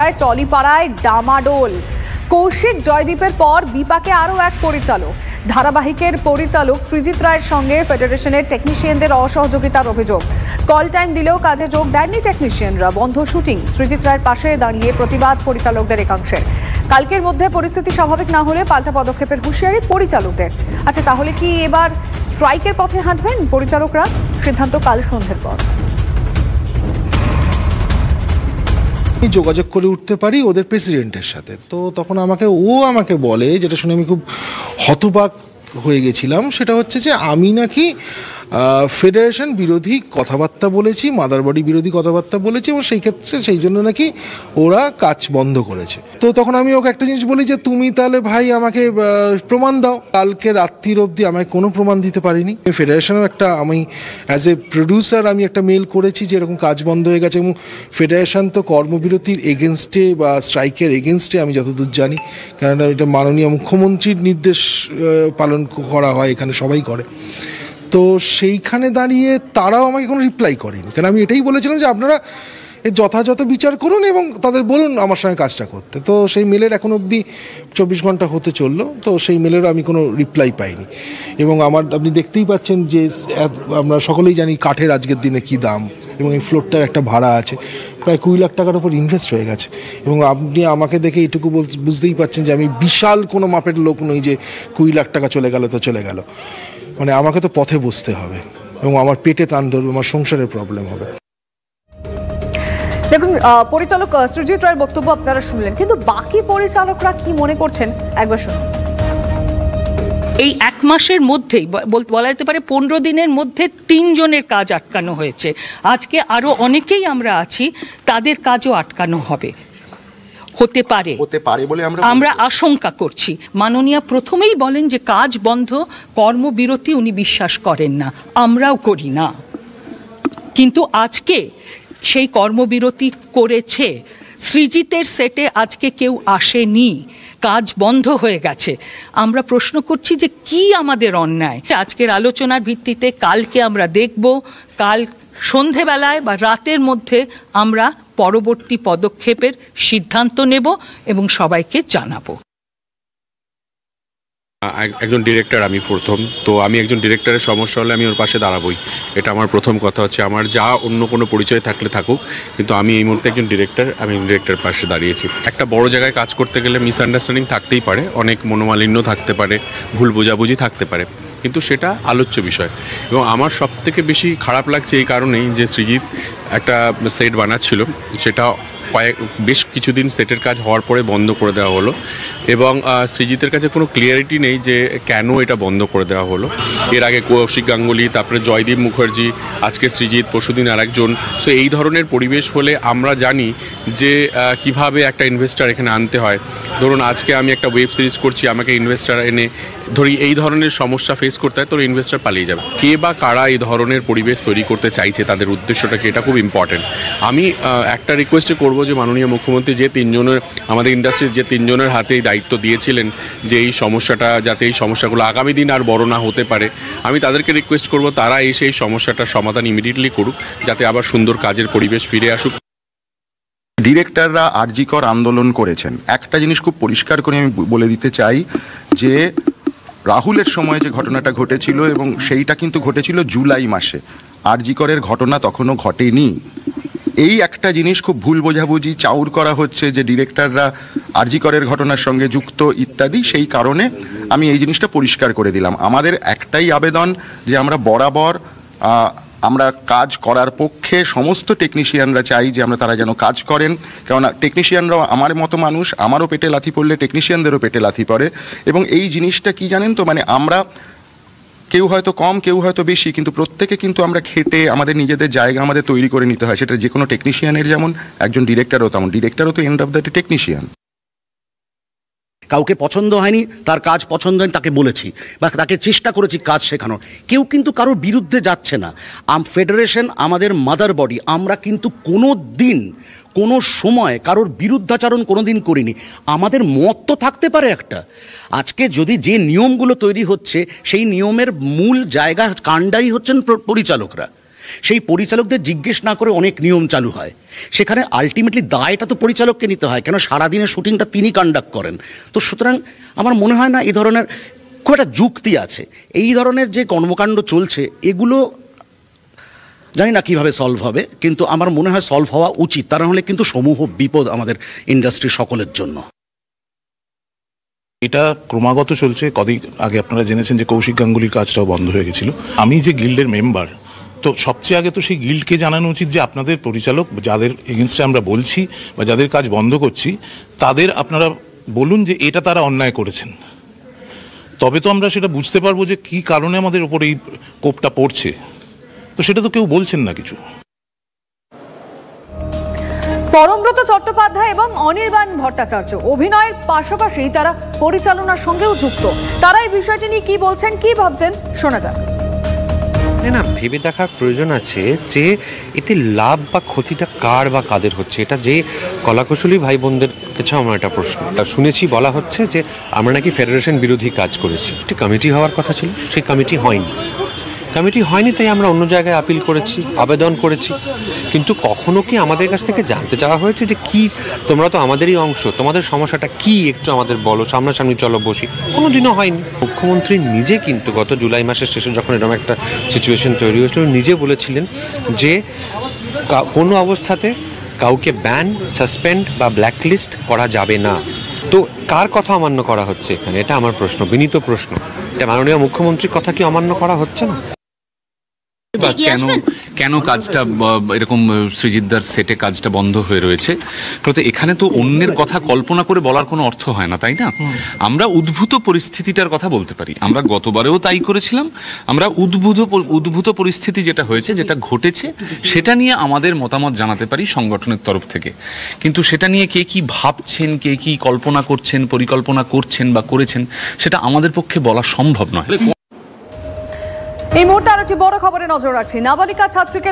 রায় টলিপাড়ায় ডামাডোল। কৌশিক জয়দীপের পর বিপাকে আরও এক পরিচালক। ধারাবাহিকের পরিচালক সৃজিত রায়ের সঙ্গে ফেডারেশনের টেকনিশিয়ানদের অসহযোগিতার অভিযোগ। কল টাইম দিলেও কাজে যোগ দেননি টেকনিশিয়ানরা, বন্ধ শুটিং। সৃজিত রায়ের পাশে দাঁড়িয়ে প্রতিবাদ পরিচালকদের একাংশের। কালকের মধ্যে পরিস্থিতি স্বাভাবিক না হলে পাল্টা পদক্ষেপের হুঁশিয়ারি পরিচালকদের। আচ্ছা, তাহলে কি এবার স্ট্রাইকের পথে হাঁটবেন পরিচালকরা? সিদ্ধান্ত কাল সন্ধ্যের পর। যোগাযোগ করে উঠতে পারি ওদের প্রেসিডেন্টের সাথে, তো তখন আমাকে বলে, যেটা শুনে আমি খুব হতবাক হয়ে গেছিলাম, সেটা হচ্ছে যে আমি নাকি ফেডারেশন বিরোধী কথাবার্তা বলেছি, মাদার বডি বিরোধী কথাবার্তা বলেছি, এবং সেই ক্ষেত্রে সেই জন্য নাকি ওরা কাজ বন্ধ করেছে। তো তখন আমি ওকে একটা জিনিস বলি যে তুমি তাহলে ভাই আমাকে প্রমাণ দাও। কালকে রাত্রির অবধি আমায় কোনো প্রমাণ দিতে পারিনি। ফেডারেশনও আমি অ্যাজ এ প্রডিউসার আমি একটা মেল করেছি যে এরকম কাজ বন্ধ হয়ে গেছে, এবং ফেডারেশন তো কর্মবিরতির এগেনস্টে বা স্ট্রাইকের এগেনস্টে আমি যতদূর জানি, কারণ এটা মাননীয় মুখ্যমন্ত্রীর নির্দেশ পালন করা হয়, এখানে সবাই করে। তো সেইখানে দাঁড়িয়ে তারাও আমাকে কোনো রিপ্লাই করেনি, কারণ আমি এটাই বলেছিলাম যে আপনারা এর যথাযথ বিচার করুন এবং তাদের বলুন আমার সঙ্গে কাজটা করতে। তো সেই মেলের এখন অবধি 24 ঘন্টা হতে চললো, তো সেই মেলেরও আমি কোনো রিপ্লাই পাইনি। এবং আপনি দেখতেই পাচ্ছেন যে আমরা সকলেই জানি কাঠের আজকের দিনে কি দাম, এবং এই ফ্লোরটার একটা ভাড়া আছে প্রায় 20 লাখ টাকার উপর ইনভেস্ট হয়ে গেছে। এবং আপনি আমাকে দেখে এইটুকু বুঝতেই পাচ্ছেন যে আমি বিশাল কোনো মাপের লোক নই যে 20 লাখ টাকা চলে গেল তো চলে গেল। মানে আমাকে তো পথে বসতে হবে, এবং আমার পেটে টান ধরবে, আমার সংসারের প্রবলেম হবে। দেখুন, পরিচালক সৃজিত রায়ের বক্তব্য আপনারা শুনলেন, কিন্তু বাকি পরিচালকরা কি মনে করছেন একবার শুনুন। এই 1 মাসের মধ্যেই বলা যেতে পারে 15 দিনের মধ্যে 3 জনের কাজ আটকানো হয়েছে। আজকে আরো অনেকেই আমরা আছি, তাদের কাজও আটকানো হতে পারে বলে আমরা আশঙ্কা করছি। মাননীয় প্রথমেই বলেন যে কাজ বন্ধ, কর্মবিরতি উনি বিশ্বাস করেন না, আমরাও করি না, কিন্তু আজকে সেই কর্মবিরতি করেছে। সৃজিতের সেটে আজকে কেউ আসেনি, কাজ বন্ধ হয়ে গেছে। আমরা প্রশ্ন করছি যে কি আমাদের অন্যায়। আজকের আলোচনার ভিত্তিতে কালকে আমরা দেখব, কাল সন্ধেবেলায় বা রাতের মধ্যে আমরা পরবর্তী পদক্ষেপের সিদ্ধান্ত নেব এবং সবাইকে জানাবো। একজন ডিরেক্টর আমি প্রথম, তো আমি একজন ডিরেক্টরের সমস্যা হলে আমি ওর পাশে দাঁড়াবই, এটা আমার প্রথম কথা হচ্ছে। আমার যা অন্য কোনো পরিচয় থাকলে থাকুক, কিন্তু আমি এই মুহূর্তে একজন ডিরেক্টর, আমি ডিরেক্টরের পাশে দাঁড়িয়েছি। একটা বড় জায়গায় কাজ করতে গেলে মিসআন্ডারস্ট্যান্ডিং থাকতেই পারে, অনেক মনোমালিন্য থাকতে পারে, ভুল বোঝাবুঝি থাকতে পারে, কিন্তু সেটা আলোচ্য বিষয়। এবং আমার সবথেকে বেশি খারাপ লাগছে এই কারণেই যে সৃজিত একটা সেট বানাচ্ছিল, সেটা বেশ কিছুদিন সেটের কাজ হওয়ার পরে বন্ধ করে দেওয়া হলো, এবং সৃজিতের কাছে কোনো ক্লিয়ারিটি নেই যে কেন এটা বন্ধ করে দেওয়া হলো। এর আগে কৌশিক গাঙ্গুলি, তারপরে জয়দীপ মুখার্জি, আজকে সৃজিত, পরশুদিন আরেকজন। সো এই ধরনের পরিবেশ হলে আমরা জানি যে কিভাবে একটা ইনভেস্টার এখানে আনতে হয়। ধরুন আজকে আমি একটা ওয়েব সিরিজ করছি, আমাকে ইনভেস্টার এনে ধরি এই ধরনের সমস্যা ফেস করতে হয়, তো ইনভেস্টার পালিয়ে যাবে। কে বা কারা এই ধরনের পরিবেশ তৈরি করতে চাইছে, তাদের উদ্দেশ্যটা কি, এটা খুব ইম্পর্টেন্ট। আমি একটা রিকোয়েস্ট করবো যে মাননীয় মুখ্যমন্ত্রী যে 3 জনের আমাদের ইন্ডাস্ট্রির যে 3 জনের হাতে এই দায়িত্ব দিয়েছিলেন যে এই সমস্যাটা যাতে এই সমস্যাগুলো আগামী দিন আর বড় না হতে পারে, আমি তাদেরকে রিকোয়েস্ট করব তারা এসে এই সমস্যাটার সমাধান ইমিডিয়েটলি করুক, যাতে আবার সুন্দর কাজের পরিবেশ ফিরে আসুক। ডিরেক্টররা আরজিকর আন্দোলন করেছেন, একটা জিনিস খুব পরিষ্কার করে আমি বলে দিতে চাই যে রাহুলের সময় যে ঘটনাটা ঘটেছিল, এবং সেইটা কিন্তু ঘটেছিল জুলাই মাসে, আরজিকরের ঘটনা তখনও ঘটেনি। এই একটা জিনিস খুব ভুল বোঝাবুঝি চাউর করা হচ্ছে যে ডিরেক্টররা আরজিকরের ঘটনার সঙ্গে যুক্ত ইত্যাদি, সেই কারণে আমি এই জিনিসটা পরিষ্কার করে দিলাম। আমাদের একটাই আবেদন যে আমরা বরাবর আমরা কাজ করার পক্ষে, সমস্ত টেকনিশিয়ানরা চাই যে তারা যেন কাজ করেন, কেননা টেকনিশিয়ানরাও আমার মতো মানুষ, আমারও পেটে লাথি পড়লে টেকনিশিয়ানদেরও পেটে লাথি পড়ে। এবং এই জিনিসটা কি জানেন তো, মানে আমরা কেউ হয়তো কম, কেউ হয়তো বেশি, কিন্তু প্রত্যেকে কিন্তু আমরা খেটে আমাদের নিজেদের জায়গা আমাদের তৈরি করে নিতে হয়। সেটা যে কোনো টেকনিশিয়ানের যেমন, একজন ডিরেক্টরও তেমন। ডিরেক্টরও তো end of the day technician. কাউকে পছন্দ হয়নি, তার কাজ পছন্দ হয়নি, তাকে বলেছি বা তাকে চেষ্টা করেছি কাজ শেখানোর। কেউ কিন্তু কারোর বিরুদ্ধে যাচ্ছে না। ফেডারেশন আমাদের মাদার বডি, আমরা কিন্তু কোনো দিন কোনো সময় কারোর বিরুদ্ধাচরণ কোনো দিন করিনি। আমাদের মত তো থাকতে পারে একটা। আজকে যদি যে নিয়মগুলো তৈরি হচ্ছে সেই নিয়মের মূল জায়গা কাণ্ডাই হচ্ছেন পরিচালকরা। সেই পরিচালকদের জিজ্ঞেস না করে অনেক নিয়ম চালু হয়। সেখানে আলটিমেটলি দায়টা তো পরিচালককে নিতে হয়, কেন সারাদিনের শুটিংটা তিনি কন্ডাক্ট করেন। তো সুতরাং আমার মনে হয় না এই ধরনের খুব একটা যুক্তি আছে। এই ধরনের যে কর্মকাণ্ড চলছে এগুলো জানি না কিভাবে সলভ হবে, কিন্তু আমার মনে হয় সলভ হওয়া উচিত, তা না হলে কিন্তু সমূহ বিপদ আমাদের ইন্ডাস্ট্রি সকলের জন্য। এটা ক্রমাগত চলছে। কদিন আগে আপনারা জেনেছেন যে কৌশিক গাঙ্গুলির কাজটাও বন্ধ হয়ে গেছিল। আমি যে গিল্ডের মেম্বার, তো সবচেয়ে আগে তো সেই গিল্ডকে জানানো উচিত যে আপনাদের পরিচালক যাদের এগেনস্টে আমরা বলছি বা যাদের কাজ বন্ধ করছি, তাদের আপনারা বলুন যে এটা তারা অন্যায় করেছেন, তবে তো আমরা সেটা বুঝতে পারবো যে কি কারণে আমাদের ওপর এই কোপটা পড়ছে। তো সেটা তো কেউ বলছেন না কিছু। পরমব্রত চট্টোপাধ্যায় এবং অনির্বাণ ভট্টাচার্য অভিনয়ের পাশাপাশি তারা পরিচালনার সঙ্গেও যুক্ত। তারা এই বিষয়টি নিয়ে কি বলছেন, কি ভাবছেন, শোনা যাক। না, ভেবে দেখার প্রয়োজন আছে যে এতে লাভ বা ক্ষতিটা কার বা কাদের হচ্ছে। এটা যে কলাকুশলী ভাই বোনদের কাছে আমার একটা প্রশ্ন। শুনেছি বলা হচ্ছে যে আমরা নাকি ফেডারেশন বিরোধী কাজ করেছি। একটি কমিটি হওয়ার কথা ছিল, সেই কমিটি হয়নি, তাই আমরা অন্য জায়গায় আপিল করেছি, আবেদন করেছি। কিন্তু কখনো কি আমাদের কাছ থেকে জানতে চাওয়া হয়েছে যে কি তোমরা তো আমাদেরই অংশ, তোমাদের সমস্যাটা কি একটু আমাদের বলো, সামনাসামনি চলো বসি? কোনোদিনও হয়নি। মুখ্যমন্ত্রী নিজে কিন্তু গত জুলাই মাসের শেষে যখন এরকম একটা সিচুয়েশন তৈরি হয়েছিল, নিজে বলেছিলেন যে কোনো অবস্থাতে কাউকে ব্যান, সাসপেন্ড বা ব্ল্যাকলিস্ট করা যাবে না। তো কার কথা অমান্য করা হচ্ছে এখানে? এটা আমার প্রশ্ন, বিনীত প্রশ্ন। এটা মাননীয় মুখ্যমন্ত্রীর কথা কি অমান্য করা হচ্ছে না? কেন কাজটা এরকম সৃজিতদার সেটে কাজটা বন্ধ হয়ে রয়েছে? প্রতি এখানে তো অন্যের কথা কল্পনা করে বলার কোনো অর্থ হয় না, তাই না? আমরা উদ্ভূত পরিস্থিতিটার কথা বলতে পারি। আমরা গতবারেও তাই করেছিলাম। আমরা উদ্ভূত পরিস্থিতি যেটা হয়েছে, যেটা ঘটেছে, সেটা নিয়ে আমাদের মতামত জানাতে পারি সংগঠনের তরফ থেকে। কিন্তু সেটা নিয়ে কে কি ভাবছেন, কে কি কল্পনা করছেন, পরিকল্পনা করছেন বা করেছেন, সেটা আমাদের পক্ষে বলা সম্ভব নয়। এই মুহূর্তে আরো একটি বড় খবরে নজর রাখছি। নাবালিকা ছাত্রীকে